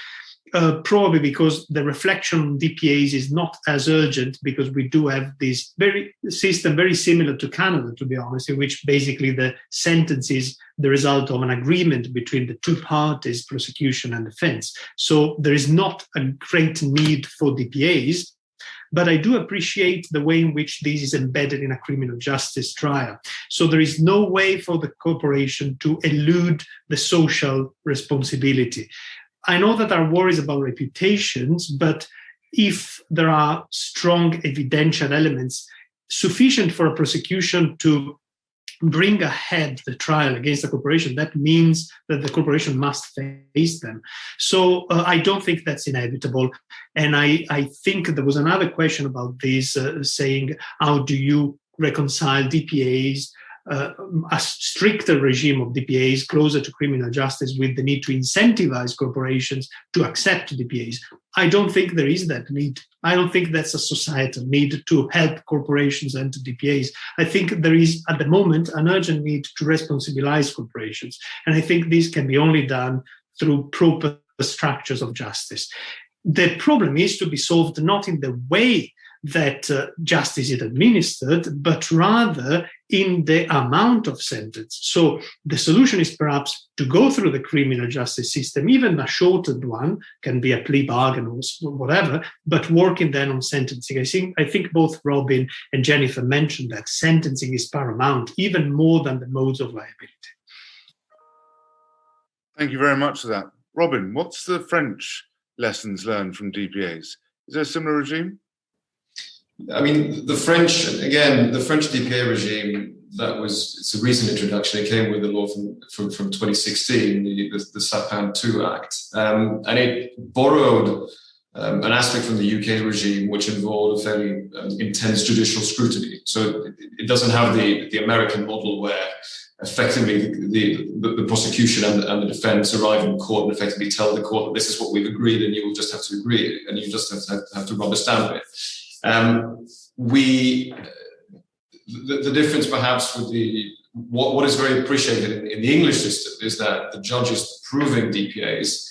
Probably because the reflection on DPAs is not as urgent, because we do have this system very similar to Canada, to be honest, in which basically the sentence is the result of an agreement between the two parties, prosecution and defense. So there is not a great need for DPAs, but I do appreciate the way in which this is embedded in a criminal justice trial. So there is no way for the corporation to elude the social responsibility. I know that there are worries about reputations, but if there are strong evidential elements sufficient for a prosecution to bring ahead the trial against the corporation, that means that the corporation must face them. So I don't think that's inevitable. And I think there was another question about this, saying, how do you reconcile DPAs, a stricter regime of DPAs closer to criminal justice, with the need to incentivize corporations to accept DPAs? I don't think there is that need. I don't think that's a societal need to help corporations enter DPAs. I think there is, at the moment, an urgent need to responsibilize corporations. And I think this can be only done through proper structures of justice. The problem is to be solved not in the way that justice is administered, but rather in the amount of sentence. So the solution is perhaps to go through the criminal justice system, even a shortened one, can be a plea bargain or whatever, but working then on sentencing. I think both Robin and Jennifer mentioned that sentencing is paramount, even more than the modes of liability. Thank you very much for that. Robin, what's the French lessons learned from DPAs? Is there a similar regime? I mean, the French DPA regime, it's a recent introduction. It came with the law from 2016, the Sapin II Act. And it borrowed an aspect from the UK regime, which involved a fairly intense judicial scrutiny. So it doesn't have the American model where effectively the prosecution and the defense arrive in court and effectively tell the court that this is what we've agreed and you will just have to agree and you just have to rubber stamp it. The difference perhaps with the what is very appreciated in the English system is that the judges proving DPAs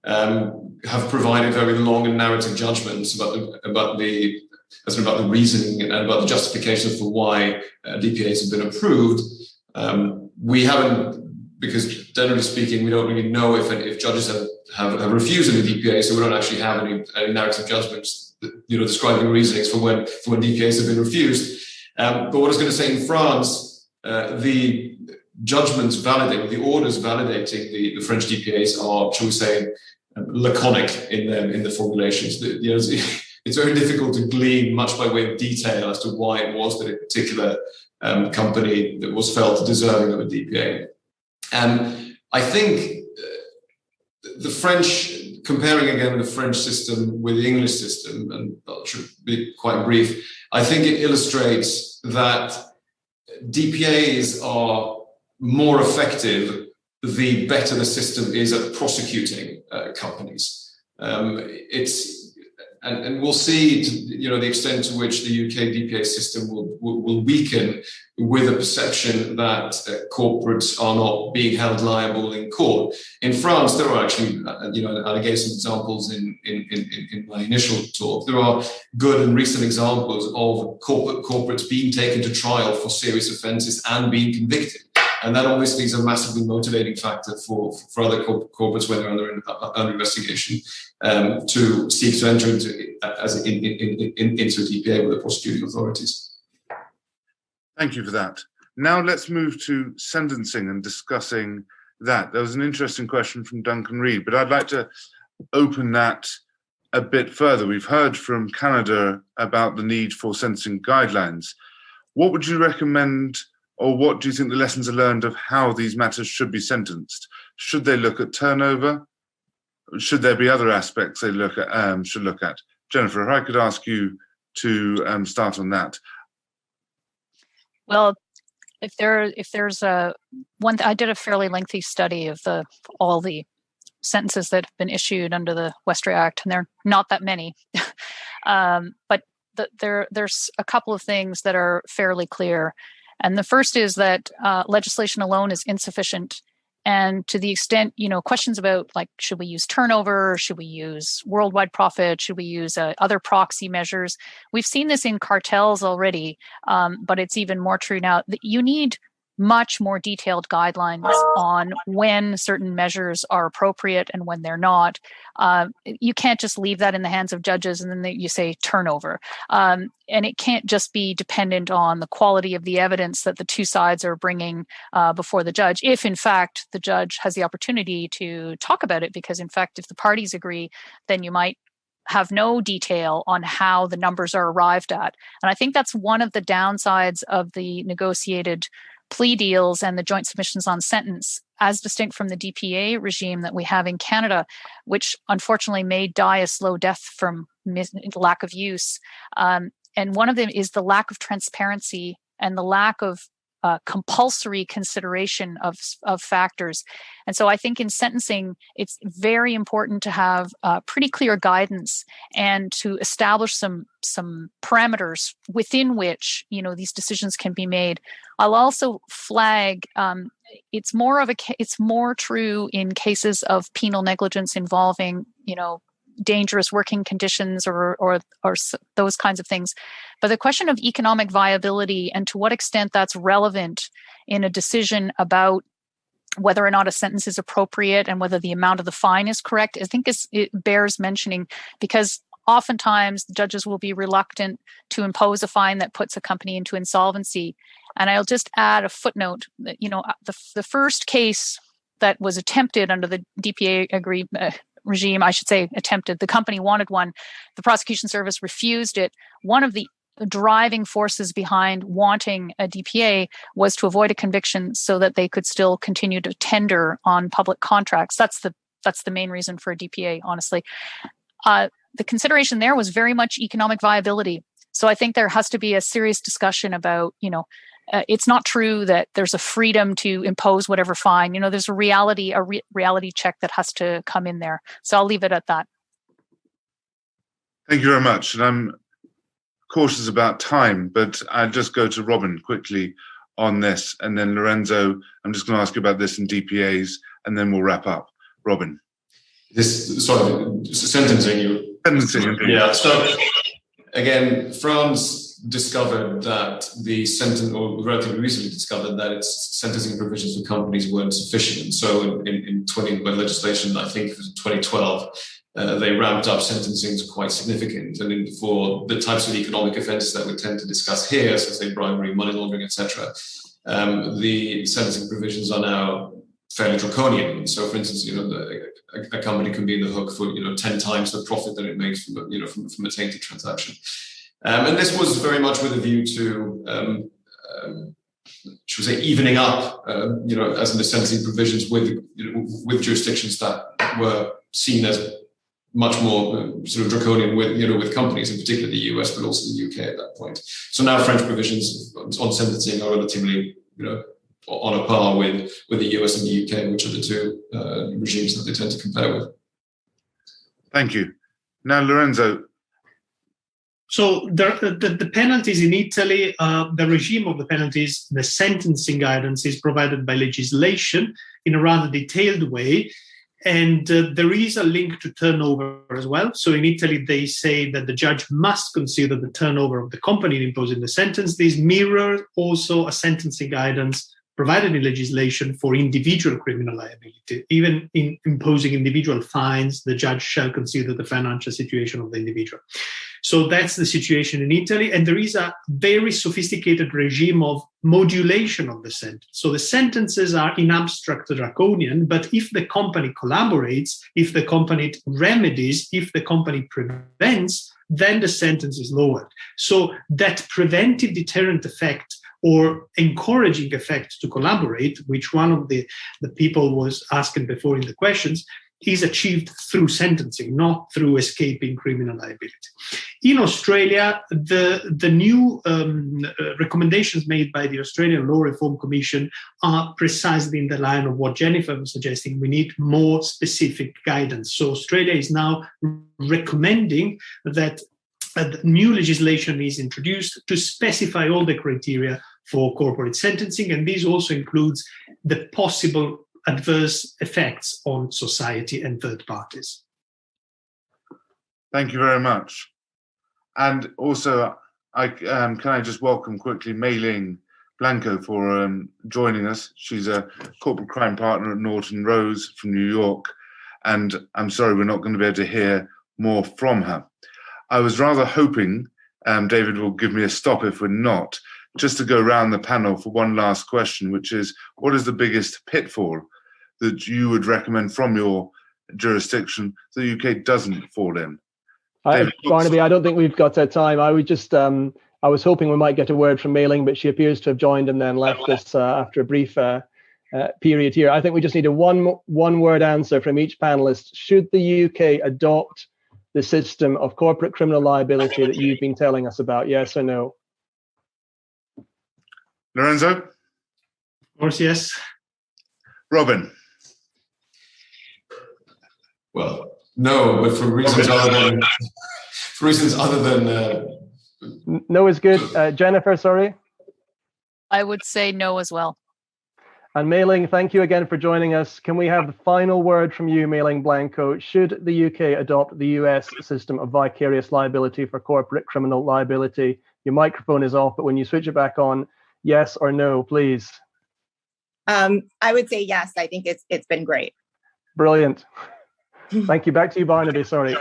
have provided very long and narrative judgments about the reasoning and about the justification for why DPAs have been approved. We haven't, because generally speaking, we don't really know if judges have refused any DPA, so we don't actually have any narrative judgments, describing reasonings for when DPAs have been refused. But what I was going to say, in France, the judgments validating, the orders validating the French DPAs are, shall we say, laconic in the formulations. It's very difficult to glean much by way of detail as to why it was that a particular company that was felt deserving of a DPA. I think the French, comparing again the French system with the English system, and I should be quite brief, I think it illustrates that DPAs are more effective the better the system is at prosecuting companies. And we'll see, the extent to which the UK DPA system will weaken with a perception that corporates are not being held liable in court. In France, there are actually, and I gave some examples in my initial talk. There are good and recent examples of corporates being taken to trial for serious offences and being convicted. And that obviously is a massively motivating factor for other corporates when they're under investigation to seek to enter into a DPA with the prosecuting authorities. Thank you for that. Now let's move to sentencing and discussing that. There was an interesting question from Duncan Reid, but I'd like to open that a bit further. We've heard from Canada about the need for sentencing guidelines. What would you recommend, or what do you think the lessons are learned of how these matters should be sentenced? Should they look at turnover? Should there be other aspects they should look at? Jennifer, if I could ask you to start on that. Well, if there's I did a fairly lengthy study of all the sentences that have been issued under the Westray Act, and they're not that many. But there's a couple of things that are fairly clear. And the first is that legislation alone is insufficient. And to the extent, questions about should we use turnover? Should we use worldwide profit? Should we use other proxy measures? We've seen this in cartels already, but it's even more true now. You need much more detailed guidelines on when certain measures are appropriate and when they're not. You can't just leave that in the hands of judges and then you say turnover. And it can't just be dependent on the quality of the evidence that the two sides are bringing before the judge, if in fact the judge has the opportunity to talk about it, because in fact, if the parties agree, then you might have no detail on how the numbers are arrived at. And I think that's one of the downsides of the negotiated plea deals and the joint submissions on sentence, as distinct from the DPA regime that we have in Canada, which unfortunately may die a slow death from lack of use. And one of them is the lack of transparency and the lack of compulsory consideration of factors. And so I think in sentencing, it's very important to have pretty clear guidance and to establish some parameters within which these decisions can be made. I'll also flag it's more true in cases of penal negligence involving dangerous working conditions or those kinds of things. But the question of economic viability and to what extent that's relevant in a decision about whether or not a sentence is appropriate and whether the amount of the fine is correct, I think it bears mentioning, because oftentimes judges will be reluctant to impose a fine that puts a company into insolvency. And I'll just add a footnote that, the first case that was attempted under the DPA regime, I should say attempted, the company wanted one, the prosecution service refused it. One of the driving forces behind wanting a DPA was to avoid a conviction so that they could still continue to tender on public contracts. That's the main reason for a DPA, honestly. The consideration there was very much economic viability. So I think there has to be a serious discussion about, it's not true that there's a freedom to impose whatever fine. There's a reality check that has to come in there. So I'll leave it at that. Thank you very much. And I'm cautious about time, but I'll just go to Robin quickly on this. And then Lorenzo, I'm just going to ask you about this in DPAs, and then we'll wrap up. Robin. This sort of sentencing. Sentencing. Yeah. So again, France discovered that or relatively recently discovered that its sentencing provisions for companies weren't sufficient. And so by legislation, I think it was 2012, they ramped up sentencing to quite significant. And for the types of economic offences that we tend to discuss here, so say bribery, money laundering, etc., the sentencing provisions are now fairly draconian. So, for instance, a company can be in the hook for 10 times the profit that it makes from a tainted transaction. And this was very much with a view to, should we say, evening up, as in the sentencing provisions with jurisdictions that were seen as much more sort of draconian with companies, in particular the US, but also the UK at that point. So now French provisions on sentencing are relatively, on a par with the US and the UK, which are the two regimes that they tend to compare with. Thank you. Now, Lorenzo. So the penalties in Italy, the regime of the penalties, the sentencing guidance is provided by legislation in a rather detailed way. And there is a link to turnover as well. So in Italy, they say that the judge must consider the turnover of the company in imposing the sentence. This mirrors also a sentencing guidance provided in legislation for individual criminal liability. Even in imposing individual fines, the judge shall consider the financial situation of the individual. So that's the situation in Italy. And there is a very sophisticated regime of modulation of the sentence. So the sentences are in abstract draconian, but if the company collaborates, if the company remedies, if the company prevents, then the sentence is lowered. So that preventive deterrent effect or encouraging effect to collaborate, which one of the people was asking before in the questions, is achieved through sentencing, not through escaping criminal liability. In Australia, the new recommendations made by the Australian Law Reform Commission are precisely in the line of what Jennifer was suggesting. We need more specific guidance. So Australia is now recommending that new legislation is introduced to specify all the criteria for corporate sentencing, and this also includes the possible adverse effects on society and third parties. Thank you very much. And also, can I just welcome quickly Mei Ling Blanco for joining us. She's a corporate crime partner at Norton Rose from New York, and I'm sorry we're not going to be able to hear more from her. I was rather hoping, David will give me a stop if we're not, just to go around the panel for one last question, which is, what is the biggest pitfall that you would recommend from your jurisdiction the UK doesn't fall in? Barnaby, I don't think we've got time. I would just, I was hoping we might get a word from Mei Ling, but she appears to have joined and then left us after a brief period here. I think we just need a one-word answer from each panelist. Should the UK adopt the system of corporate criminal liability that you've been telling us about, yes or no? Lorenzo? Of course, yes. Robin? Well, no, but for reasons other than no is good. Jennifer, sorry? I would say no as well. And Mei Ling, thank you again for joining us. Can we have the final word from you, Mei Ling Blanco? Should the UK adopt the US system of vicarious liability for corporate criminal liability? Your microphone is off, but when you switch it back on, yes or no, please. I would say yes. I think it's been great. Brilliant. Thank you. Back to you, Barnaby. Sorry.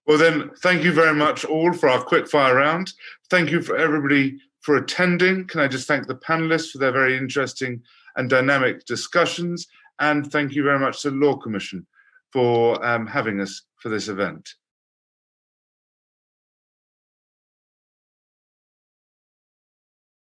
Well, then, thank you very much all for our quick fire round. Thank you for everybody for attending. Can I just thank the panelists for their very interesting and dynamic discussions. And thank you very much to the Law Commission for having us for this event.